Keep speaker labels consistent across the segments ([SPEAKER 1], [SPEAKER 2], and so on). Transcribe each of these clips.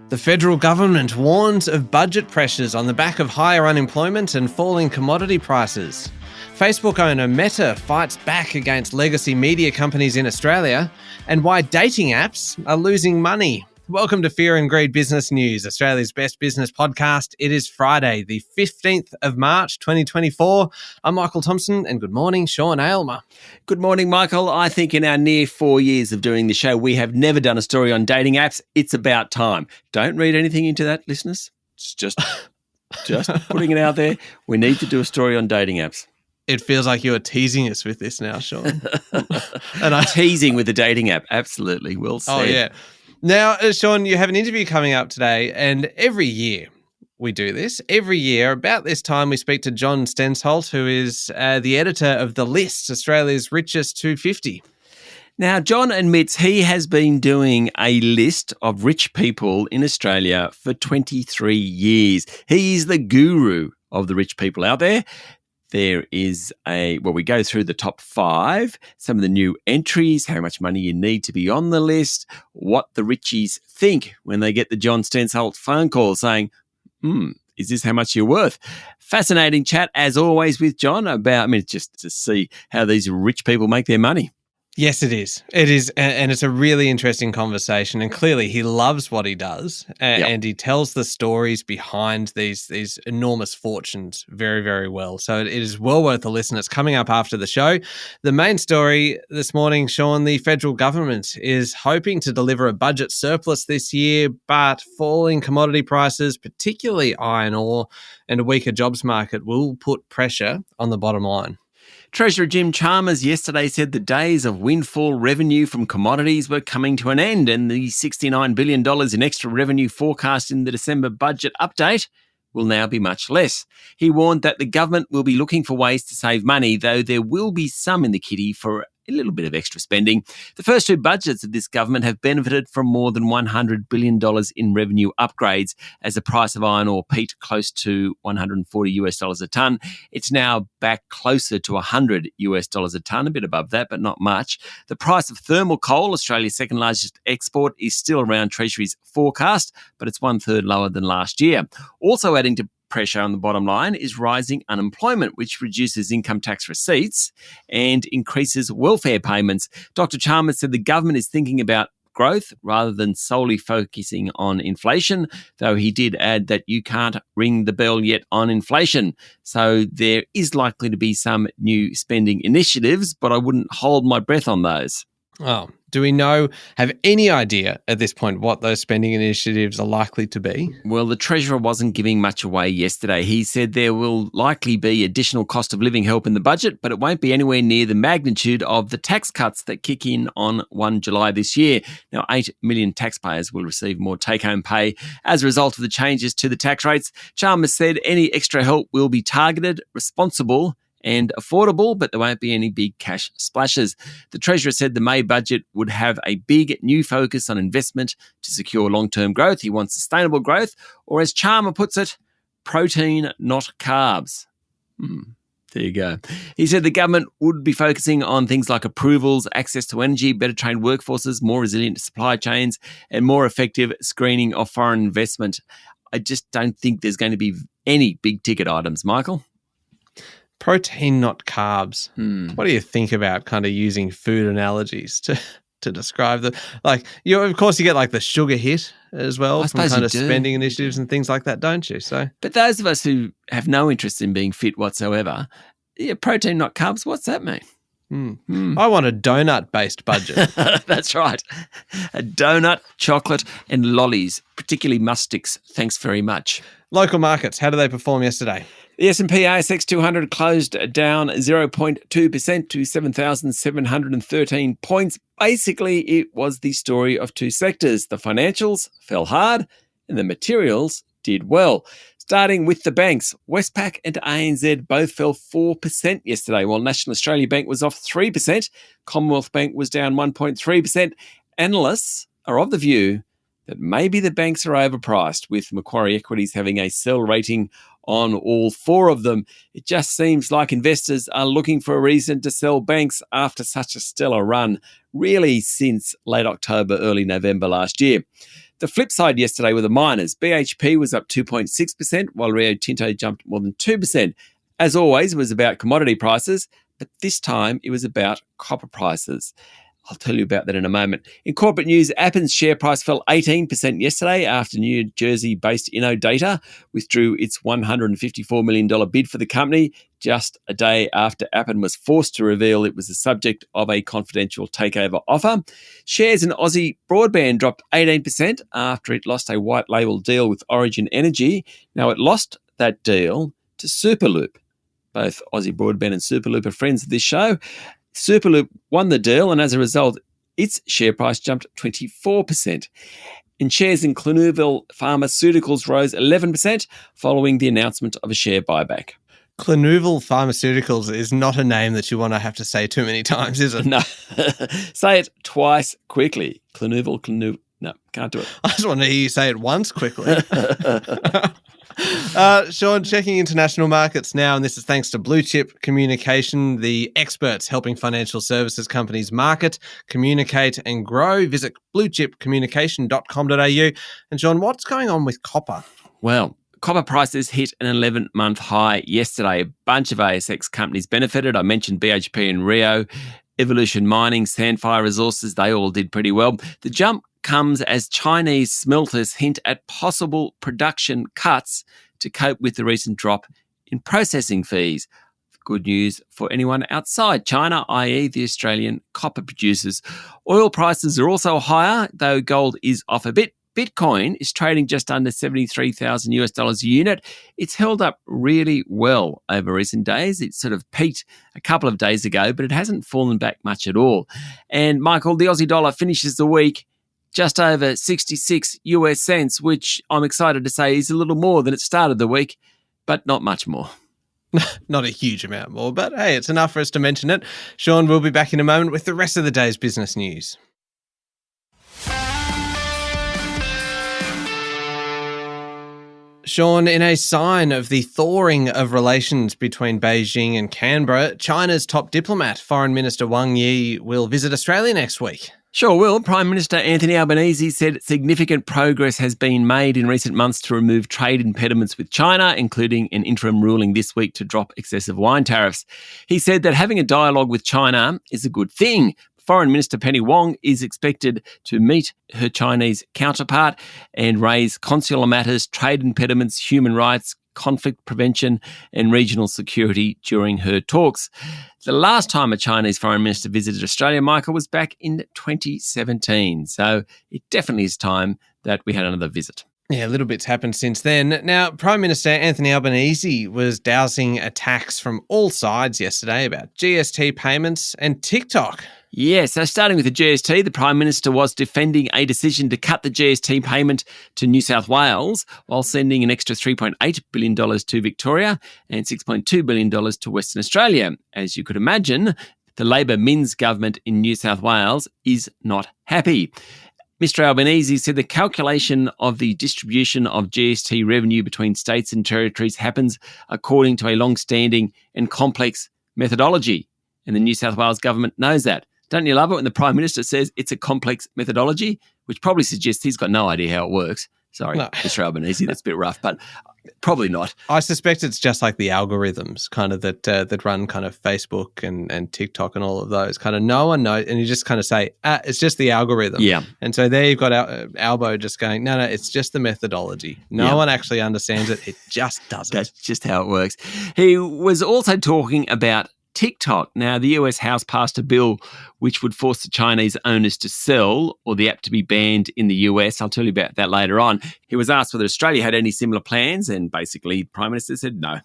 [SPEAKER 1] The federal government warns of budget pressures on the back of higher unemployment and falling commodity prices. Facebook owner Meta fights back against legacy media companies in Australia, and why dating apps are losing money. Welcome to Fear and Greed Business News, Australia's best business podcast. It is Friday, the 15th of March, 2024. I'm Michael Thompson, and good morning, Sean Aylmer.
[SPEAKER 2] Good morning, Michael. I think in our near 4 years of doing the show, we have never done a story on dating apps. It's about time. Don't read anything into that, listeners. It's just putting it out there. We need to do a story on dating apps.
[SPEAKER 1] It feels like you're teasing us with this now, Sean.
[SPEAKER 2] Teasing with the dating app. Absolutely. Well said.
[SPEAKER 1] Oh, yeah. Now, Sean, you have an interview coming up today, and every year we do this. Every year, about this time, we speak to John Stensholt, who is the editor of The List, Australia's richest 250.
[SPEAKER 2] Now, John admits he has been doing a list of rich people in Australia for 23 years. He's the guru of the rich people out there. There is we go through the top 5, some of the new entries, how much money you need to be on the list, what the richies think when they get the John Stensholt phone call saying, is this how much you're worth? Fascinating chat, as always, with John just to see how these rich people make their money.
[SPEAKER 1] Yes, it is. It is, and it's a really interesting conversation. And clearly, he loves what he does, and he tells the stories behind these enormous fortunes very, very well. So it is well worth a listen. It's coming up after the show. The main story this morning, Sean, the federal government is hoping to deliver a budget surplus this year, but falling commodity prices, particularly iron ore, and a weaker jobs market will put pressure on the bottom line.
[SPEAKER 2] Treasurer Jim Chalmers yesterday said the days of windfall revenue from commodities were coming to an end, and the $69 billion in extra revenue forecast in the December budget update will now be much less. He warned that the government will be looking for ways to save money, though there will be some in the kitty for a little bit of extra spending. The first 2 budgets of this government have benefited from more than $100 billion in revenue upgrades as the price of iron ore peaked close to $140 a tonne. It's now back closer to $100 a tonne, a bit above that, but not much. The price of thermal coal, Australia's second largest export, is still around Treasury's forecast, but it's 1/3 lower than last year. Also adding to pressure on the bottom line is rising unemployment, which reduces income tax receipts and increases welfare payments. Dr. Chalmers said the government is thinking about growth rather than solely focusing on inflation, though he did add that you can't ring the bell yet on inflation. So there is likely to be some new spending initiatives, but I wouldn't hold my breath on those.
[SPEAKER 1] Oh, do we have any idea at this point what those spending initiatives are likely to be?
[SPEAKER 2] Well, the Treasurer wasn't giving much away yesterday. He said there will likely be additional cost of living help in the budget, but it won't be anywhere near the magnitude of the tax cuts that kick in on 1 July this year. Now, 8 million taxpayers will receive more take-home pay as a result of the changes to the tax rates. Chalmers said any extra help will be targeted, responsible and affordable, but there won't be any big cash splashes. The Treasurer said the May budget would have a big new focus on investment to secure long-term growth. He wants sustainable growth, or as Chalmers puts it, protein, not carbs. There you go. He said the government would be focusing on things like approvals, access to energy, better trained workforces, more resilient supply chains, and more effective screening of foreign investment. I just don't think there's going to be any big-ticket items, Michael.
[SPEAKER 1] Protein, not carbs. What do you think about kind of using food analogies to describe the, of course you get like the sugar hit as well from kind of spending initiatives and things like that, don't you? So,
[SPEAKER 2] but those of us who have no interest in being fit whatsoever, protein, not carbs, what's that mean?
[SPEAKER 1] I want a donut-based budget.
[SPEAKER 2] That's right. A donut, chocolate and lollies, particularly mustics. Thanks very much.
[SPEAKER 1] Local markets, how did they perform yesterday?
[SPEAKER 2] The S&P ASX 200 closed down 0.2% to 7,713 points. Basically, it was the story of 2 sectors. The financials fell hard and the materials did well. Starting with the banks, Westpac and ANZ both fell 4% yesterday, while National Australia Bank was off 3%. Commonwealth Bank was down 1.3%. Analysts are of the view that maybe the banks are overpriced, with Macquarie Equities having a sell rating on all 4 of them. It just seems like investors are looking for a reason to sell banks after such a stellar run, really since late October, early November last year. The flip side yesterday were the miners. BHP was up 2.6%, while Rio Tinto jumped more than 2%. As always, it was about commodity prices, but this time it was about copper prices. I'll tell you about that in a moment. In corporate news, Appen's share price fell 18% yesterday after New Jersey-based Innodata withdrew its $154 million bid for the company just a day after Appen was forced to reveal it was the subject of a confidential takeover offer. Shares in Aussie Broadband dropped 18% after it lost a white label deal with Origin Energy. Now, it lost that deal to Superloop. Both Aussie Broadband and Superloop are friends of this show. Superloop won the deal, and as a result, its share price jumped 24%. And shares in Clinuvel Pharmaceuticals rose 11% following the announcement of a share buyback.
[SPEAKER 1] Clinuvel Pharmaceuticals is not a name that you want to have to say too many times, is it?
[SPEAKER 2] No. Say it twice quickly. Clinuvel. No, can't do it.
[SPEAKER 1] I just want to hear you say it once quickly. Sean, checking international markets now, and this is thanks to Blue Chip Communication, the experts helping financial services companies market, communicate and grow. Visit bluechipcommunication.com.au. And Sean, what's going on with copper?
[SPEAKER 2] Well, copper prices hit an 11-month high yesterday. A bunch of ASX companies benefited. I mentioned BHP and Rio, Evolution Mining, Sandfire Resources, they all did pretty well. The jump comes as Chinese smelters hint at possible production cuts to cope with the recent drop in processing fees. Good news for anyone outside China, i.e. the Australian copper producers. Oil prices are also higher, though gold is off a bit. Bitcoin is trading just under $73,000 a unit. It's held up really well over recent days. It sort of peaked a couple of days ago, but it hasn't fallen back much at all. And Michael, the Aussie dollar finishes the week just over 66 US cents, which I'm excited to say is a little more than it started the week, but not much more.
[SPEAKER 1] Not a huge amount more, but hey, it's enough for us to mention it. Sean will be back in a moment with the rest of the day's business news. Sean, in a sign of the thawing of relations between Beijing and Canberra, China's top diplomat, Foreign Minister Wang Yi, will visit Australia next week.
[SPEAKER 2] Sure will. Prime Minister Anthony Albanese said significant progress has been made in recent months to remove trade impediments with China, including an interim ruling this week to drop excessive wine tariffs. He said that having a dialogue with China is a good thing. Foreign Minister Penny Wong is expected to meet her Chinese counterpart and raise consular matters, trade impediments, human rights, conflict prevention and regional security during her talks. The last time a Chinese foreign minister visited Australia, Michael, was back in 2017. So it definitely is time that we had another visit.
[SPEAKER 1] Yeah, a little bit's happened since then. Now, Prime Minister Anthony Albanese was dousing attacks from all sides yesterday about GST payments and TikTok.
[SPEAKER 2] Yeah, so starting with the GST, the Prime Minister was defending a decision to cut the GST payment to New South Wales while sending an extra $3.8 billion to Victoria and $6.2 billion to Western Australia. As you could imagine, the Labor Minns government in New South Wales is not happy. Mr Albanese said the calculation of the distribution of GST revenue between states and territories happens according to a long-standing and complex methodology, and the New South Wales government knows that. Don't you love it when the Prime Minister says it's a complex methodology, which probably suggests he's got no idea how it works? Sorry, no. Mr Albanese, that's a bit rough, but probably not.
[SPEAKER 1] I suspect it's just like the algorithms kind of that run kind of Facebook and TikTok and all of those. Kind of no one knows, and you just kind of say, it's just the algorithm.
[SPEAKER 2] Yeah.
[SPEAKER 1] And so there you've got Albo just going, no, it's just the methodology. No one actually understands it. It just doesn't.
[SPEAKER 2] That's just how it works. He was also talking about TikTok. Now, the US House passed a bill which would force the Chinese owners to sell or the app to be banned in the US. I'll tell you about that later on. He was asked whether Australia had any similar plans, and basically the Prime Minister said no.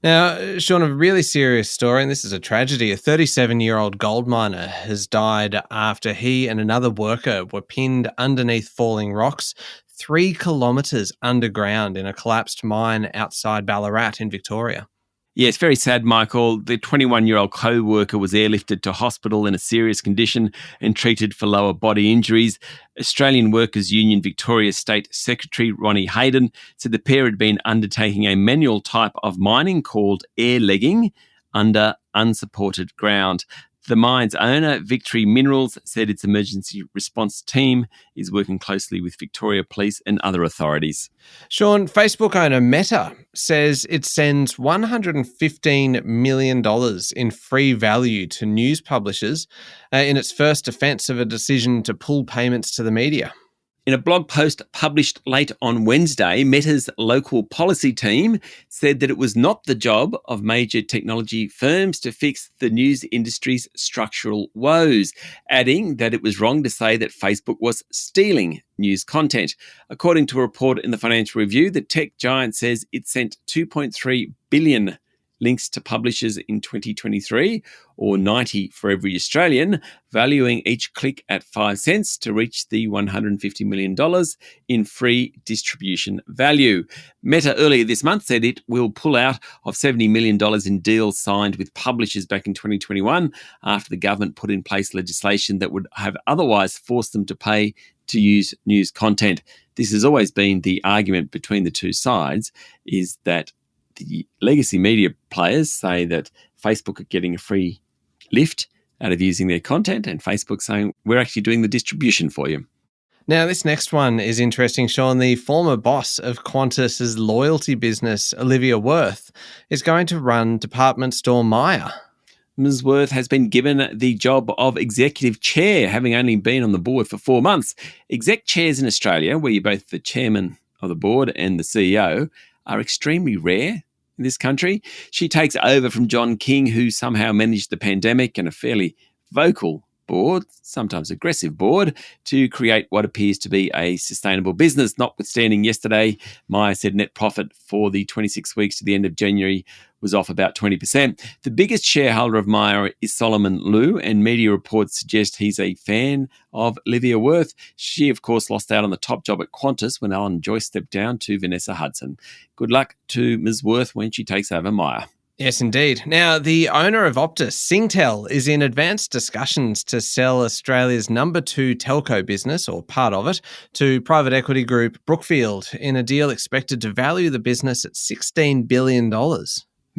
[SPEAKER 1] Now, Sean, a really serious story, and this is a tragedy. A 37-year-old gold miner has died after he and another worker were pinned underneath falling rocks 3 kilometres underground in a collapsed mine outside Ballarat in Victoria.
[SPEAKER 2] Yeah, it's very sad, Michael. The 21-year-old co-worker was airlifted to hospital in a serious condition and treated for lower body injuries. Australian Workers Union Victoria State Secretary Ronnie Hayden said the pair had been undertaking a manual type of mining called air legging under unsupported ground. The mine's owner, Victory Minerals, said its emergency response team is working closely with Victoria Police and other authorities.
[SPEAKER 1] Sean, Facebook owner Meta says it sends $115 million in free value to news publishers in its first defense of a decision to pull payments to the media.
[SPEAKER 2] In a blog post published late on Wednesday, Meta's local policy team said that it was not the job of major technology firms to fix the news industry's structural woes, adding that it was wrong to say that Facebook was stealing news content. According to a report in the Financial Review, the tech giant says it sent 2.3 billion links to publishers in 2023, or 90 for every Australian, valuing each click at 5 cents to reach the $150 million in free distribution value. Meta earlier this month said it will pull out of $70 million in deals signed with publishers back in 2021 after the government put in place legislation that would have otherwise forced them to pay to use news content. This has always been the argument between the two sides, is that the legacy media players say that Facebook are getting a free lift out of using their content, and Facebook saying, we're actually doing the distribution for you.
[SPEAKER 1] Now, this next one is interesting, Sean. The former boss of Qantas's loyalty business, Olivia Wirth, is going to run department store Myer.
[SPEAKER 2] Ms. Wirth has been given the job of executive chair, having only been on the board for 4 months. Exec chairs in Australia, where you're both the chairman of the board and the CEO, are extremely rare in this country. She takes over from John King, who somehow managed the pandemic and a fairly vocal board, sometimes aggressive board, to create what appears to be a sustainable business. Notwithstanding yesterday, Myer said net profit for the 26 weeks to the end of January was off about 20%. The biggest shareholder of Myer is Solomon Lew, and media reports suggest he's a fan of Olivia Wirth. She, of course, lost out on the top job at Qantas when Alan Joyce stepped down to Vanessa Hudson. Good luck to Ms. Wirth when she takes over Myer.
[SPEAKER 1] Yes, indeed. Now, the owner of Optus, Singtel, is in advanced discussions to sell Australia's number 2 telco business, or part of it, to private equity group Brookfield in a deal expected to value the business at $16 billion.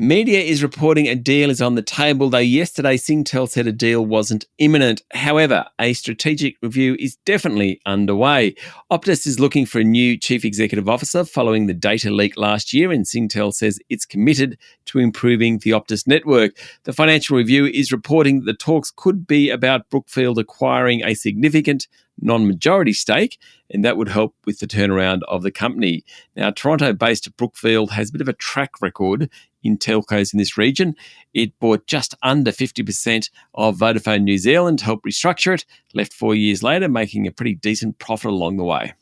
[SPEAKER 2] Media is reporting a deal is on the table, though yesterday Singtel said a deal wasn't imminent. However, a strategic review is definitely underway. Optus is looking for a new chief executive officer following the data leak last year, and Singtel says it's committed to improving the Optus network. The Financial Review is reporting that the talks could be about Brookfield acquiring a significant non-majority stake, and that would help with the turnaround of the company. Now, Toronto-based Brookfield has a bit of a track record in telcos in this region. It bought just under 50% of Vodafone New Zealand to help restructure it, left 4 years later, making a pretty decent profit along the way.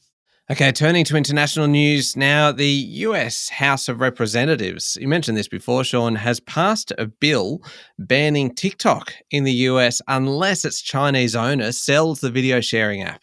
[SPEAKER 1] Okay, turning to international news now, the US House of Representatives, you mentioned this before, Sean, has passed a bill banning TikTok in the US unless its Chinese owner sells the video sharing app.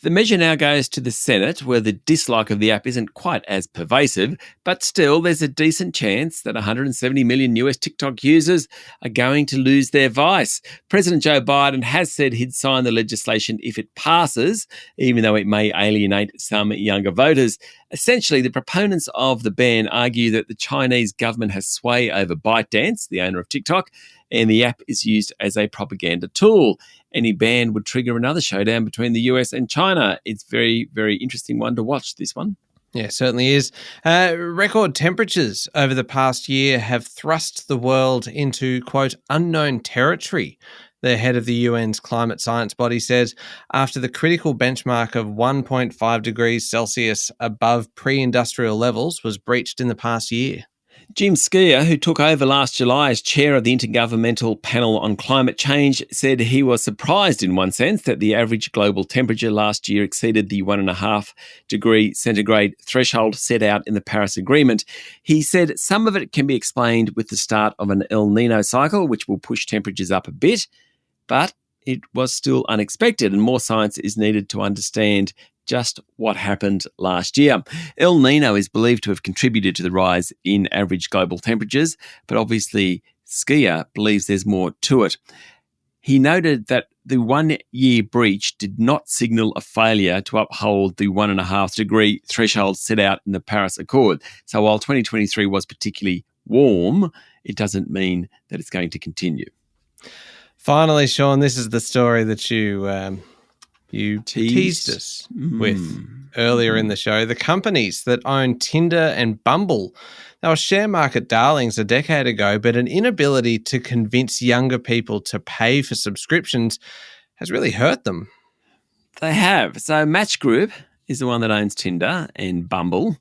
[SPEAKER 2] The measure now goes to the Senate, where the dislike of the app isn't quite as pervasive, but still there's a decent chance that 170 million US TikTok users are going to lose their vice. President Joe Biden has said he'd sign the legislation if it passes, even though it may alienate some younger voters. Essentially, the proponents of the ban argue that the Chinese government has sway over ByteDance, the owner of TikTok, and the app is used as a propaganda tool. Any ban would trigger another showdown between the US and China. It's very, very interesting one to watch, this one.
[SPEAKER 1] Yeah, certainly is. Record temperatures over the past year have thrust the world into, quote, unknown territory, the head of the UN's climate science body says, after the critical benchmark of 1.5 degrees Celsius above pre-industrial levels was breached in the past year.
[SPEAKER 2] Jim Skier, who took over last July as chair of the Intergovernmental Panel on Climate Change, said he was surprised in one sense that the average global temperature last year exceeded the 1.5 degree centigrade threshold set out in the Paris Agreement. He said some of it can be explained with the start of an El Nino cycle, which will push temperatures up a bit, but it was still unexpected and more science is needed to understand just what happened last year. El Nino is believed to have contributed to the rise in average global temperatures, but obviously Skier believes there's more to it. He noted that the 1 year breach did not signal a failure to uphold the 1.5 degree threshold set out in the Paris Accord. So while 2023 was particularly warm, it doesn't mean that it's going to continue.
[SPEAKER 1] Finally, Sean, this is the story that you teased us with earlier in the show. The companies that own Tinder and Bumble, they were share market darlings a decade ago, but an inability to convince younger people to pay for subscriptions has really hurt them.
[SPEAKER 2] They have. So Match Group is the one that owns Tinder and Bumble.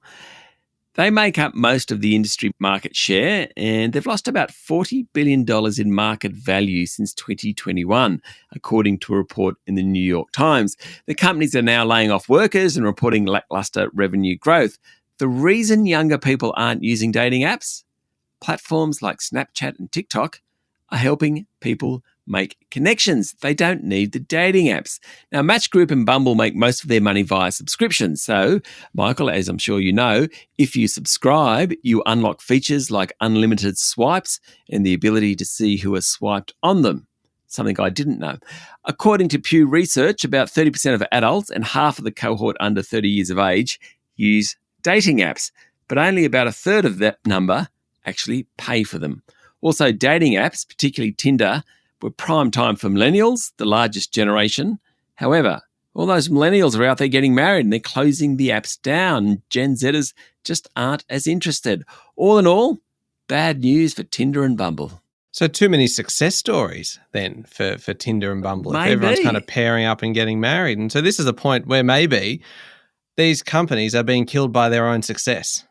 [SPEAKER 2] They make up most of the industry market share, and they've lost about $40 billion in market value since 2021, according to a report in the New York Times. The companies are now laying off workers and reporting lackluster revenue growth. The reason younger people aren't using dating apps? Platforms like Snapchat and TikTok are helping people make connections. They don't need the dating apps. Now, Match Group and Bumble make most of their money via subscriptions. So, Michael, as I'm sure you know, if you subscribe, you unlock features like unlimited swipes and the ability to see who has swiped on them, something I didn't know. According to Pew Research, about 30% of adults and half of the cohort under 30 years of age use dating apps, but only about a third of that number actually pay for them. Also, dating apps, particularly Tinder, were prime time for millennials, the largest generation. However, all those millennials are out there getting married and they're closing the apps down. Gen Zers just aren't as interested. All in all, bad news for Tinder and Bumble.
[SPEAKER 1] So too many success stories then for Tinder and Bumble. If everyone's kind of pairing up and getting married. And so this is a point where maybe these companies are being killed by their own success.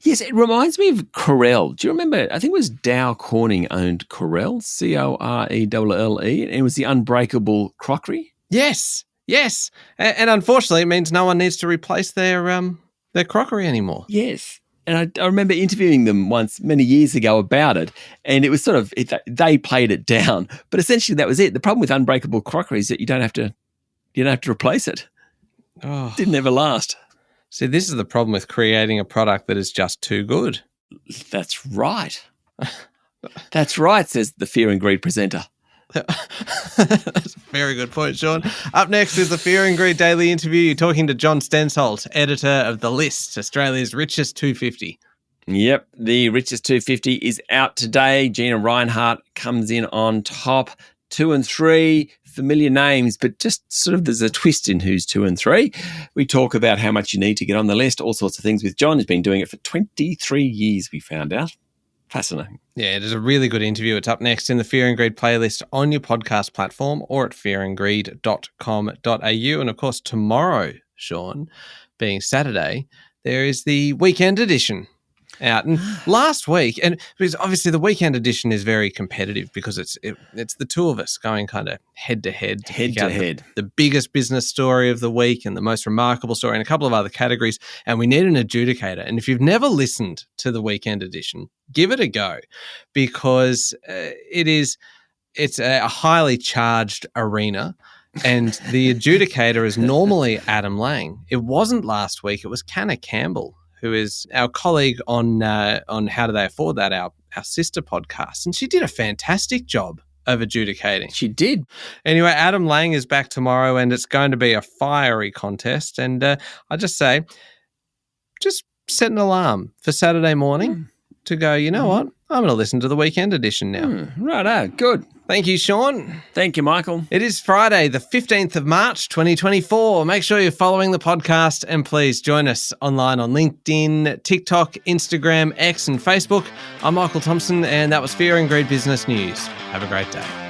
[SPEAKER 2] Yes, it reminds me of Corelle. Do you remember? I think it was Dow Corning owned Corelle, Corelle, and it was the unbreakable crockery.
[SPEAKER 1] Yes. And unfortunately, it means no one needs to replace their crockery anymore.
[SPEAKER 2] Yes. And I remember interviewing them once many years ago about it, and it was sort of, they played it down. But essentially that was it. The problem with unbreakable crockery is that you don't have to replace it.
[SPEAKER 1] Oh.
[SPEAKER 2] Didn't ever last.
[SPEAKER 1] See, this is the problem with creating a product that is just too good.
[SPEAKER 2] That's right. That's right, says the Fear and Greed presenter.
[SPEAKER 1] That's a very good point, Sean. Up next is the Fear and Greed Daily Interview. You're talking to John Stensholt, editor of The List, Australia's richest 250.
[SPEAKER 2] Yep, the richest 250 is out today. Gina Reinhart comes in on top. 2 and 3, familiar names, but just sort of there's a twist in who's 2 and 3. We talk about how much you need to get on the list, all sorts of things with John. He's been doing it for 23 years, we found out. Fascinating. Yeah,
[SPEAKER 1] it is a really good interview. It's up next in the Fear and Greed playlist on your podcast platform or at fearandgreed.com.au. And of course, tomorrow, Sean, being Saturday, there is the weekend edition out. And last week, and because obviously the weekend edition is very competitive because it's the two of us going kind of head to head. The biggest business story of the week and the most remarkable story and a couple of other categories. And we need an adjudicator. And if you've never listened to the weekend edition, give it a go because it's a highly charged arena. And the adjudicator is normally Adam Lang. It wasn't last week. It was Canna Campbell, who is our colleague on How Do They Afford That, our sister podcast. And she did a fantastic job of adjudicating.
[SPEAKER 2] She did.
[SPEAKER 1] Anyway, Adam Lang is back tomorrow and it's going to be a fiery contest. And I just say, just set an alarm for Saturday morning to go, you know what? I'm going to listen to the weekend edition now.
[SPEAKER 2] Righto, good.
[SPEAKER 1] Thank you, Sean.
[SPEAKER 2] Thank you, Michael.
[SPEAKER 1] It is Friday, the 15th of March, 2024. Make sure you're following the podcast and please join us online on LinkedIn, TikTok, Instagram, X and Facebook. I'm Michael Thompson and that was Fear and Greed Business News. Have a great day.